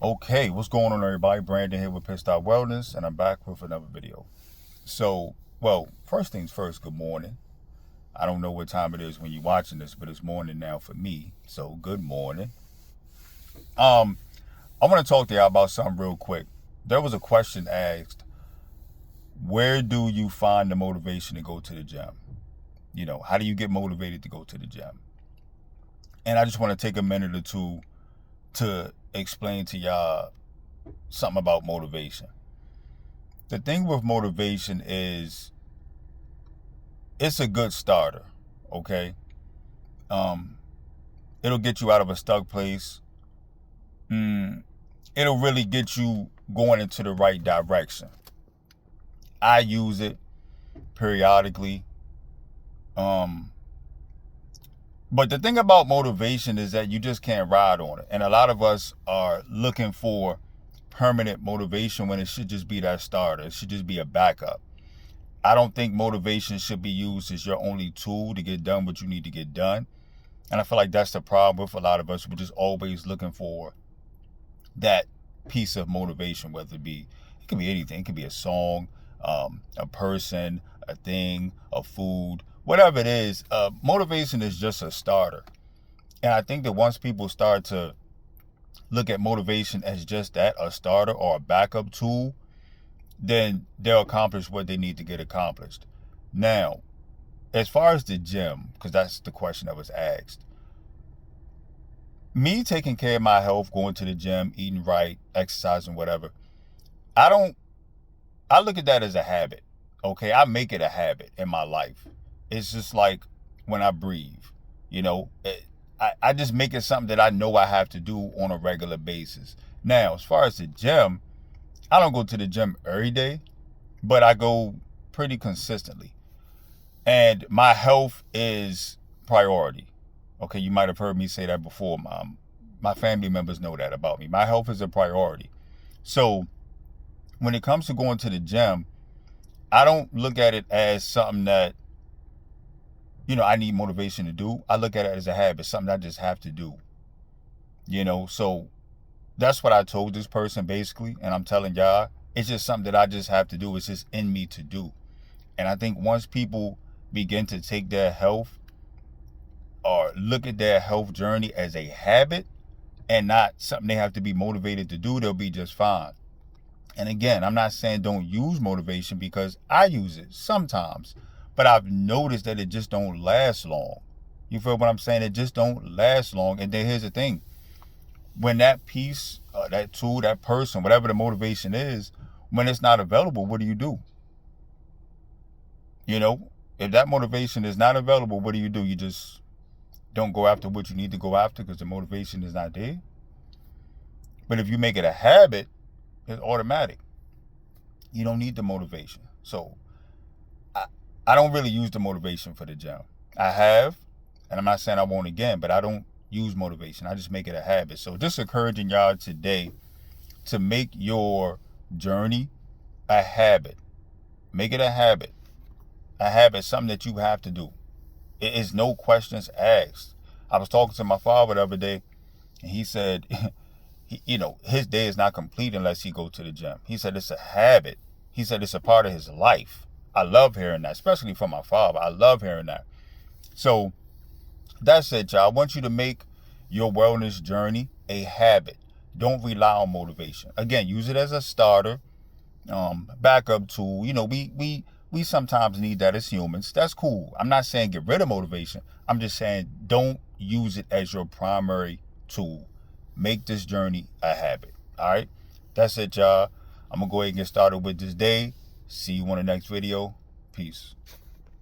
Okay, what's going on, everybody? Brandon here with Pissed Out Wellness, and I'm back with another video. First things first, good morning. I don't know what time it is when you're watching this, but it's morning now for me, so good morning. I want to talk to y'all about something real quick. There was a question asked, where do you find the motivation to go to the gym? How do you get motivated to go to the gym? And I just want to take a minute or two to explain to y'all something about motivation. The thing with motivation is it's a good starter, okay? It'll get you out of a stuck place. It'll really get you going into the right direction. I use it periodically. But the thing about motivation is that you just can't ride on it. And a lot of us are looking for permanent motivation when it should just be that starter. It should just be a backup. I don't think motivation should be used as your only tool to get done what you need to get done. And I feel like that's the problem with a lot of us. We're just always looking for that piece of motivation, whether it can be anything. It could be a song, a person, a thing, a food, whatever it is. Motivation is just a starter. And I think that once people start to look at motivation as just that, a starter or a backup tool, then they'll accomplish what they need to get accomplished. Now, as far as the gym, because that's the question that was asked, me taking care of my health, going to the gym, eating right, exercising, whatever, I look at that as a habit. Okay, I make it a habit in my life. It's just like when I breathe, I just make it something that I know I have to do on a regular basis. Now, as far as the gym, I don't go to the gym every day, but I go pretty consistently. And my health is priority. Okay, you might have heard me say that before, Mom. My family members know that about me. My health is a priority. So when it comes to going to the gym, I don't look at it as something that, I need motivation to do. I look at it as a habit, something I just have to do. So that's what I told this person basically. And I'm telling y'all, it's just something that I just have to do. It's just in me to do. And I think once people begin to take their health or look at their health journey as a habit and not something they have to be motivated to do, they'll be just fine. And again, I'm not saying don't use motivation, because I use it sometimes, but I've noticed that it just don't last long. You feel what I'm saying? It just don't last long. And then here's the thing. When that piece, that tool, that person, whatever the motivation is, when it's not available, what do you do? If that motivation is not available, what do? You just don't go after what you need to go after because the motivation is not there. But if you make it a habit, it's automatic. You don't need the motivation. So I don't really use the motivation for the gym. I have, and I'm not saying I won't again, but I don't use motivation. I just make it a habit. So just encouraging y'all today to make your journey a habit. Make it a habit. A habit, something that you have to do. It is no questions asked. I was talking to my father the other day, and he said, his day is not complete unless he go to the gym. He said it's a habit. He said it's a part of his life. I love hearing that, especially from my father. I love hearing that. So that's it, y'all. I want you to make your wellness journey a habit. Don't rely on motivation. Again, use it as a starter, backup tool. We sometimes need that as humans. That's cool. I'm not saying get rid of motivation. I'm just saying don't use it as your primary tool. Make this journey a habit. All right? That's it, y'all. I'm going to go ahead and get started with this day. See you on the next video. Peace.